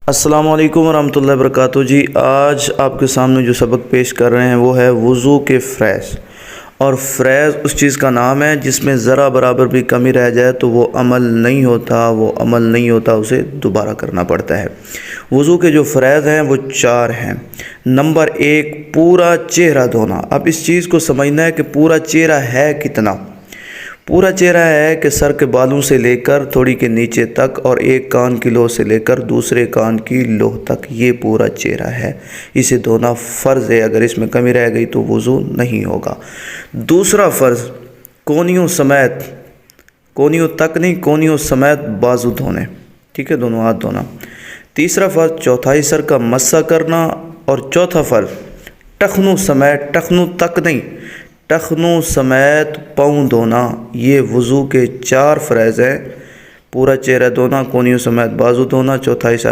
अस्सलाम वालेकुम रहमतुल्लाहि वबरकातुहू जी। आज आपके सामने जो सबक पेश कर रहे हैं वो है वज़ू के फ़्रेज़। और फ़्रेज़ उस चीज़ का नाम है जिसमें ज़रा बराबर भी कमी रह जाए तो वो अमल नहीं होता, उसे दोबारा करना पड़ता है। वज़ू के जो फ़्रेज़ हैं वो 4 हैं। नंबर 1, पूरा चेहरा धोना। अब इस चीज़ को समझना है कि पूरा चेहरा है कितना। पूरा चेहरा है कि सर के बालों से लेकर थोड़ी के नीचे तक और एक कान की लोह से लेकर दूसरे कान की लोह तक, ये पूरा चेहरा है। इसे धोना फ़र्ज़ है, अगर इसमें कमी रह गई तो वज़ू नहीं होगा। दूसरा फ़र्ज़, कोहनियों समेत, कोहनियों तक नहीं, कोहनियों समेत बाजू धोने, ठीक है, दोनों हाथ धोना। तीसरा फ़र्ज़, चौथाई सर का मस्सा करना। और चौथा फ़र्ज़, टखनों समेत, टखनों तक नहीं, टखनों समेत पाँव धोना। ये वज़ू के 4 फ़्रेज़ हैं। पूरा चेहरा धोना, कोहनियों समेत बाजू धोना, चौथाई सर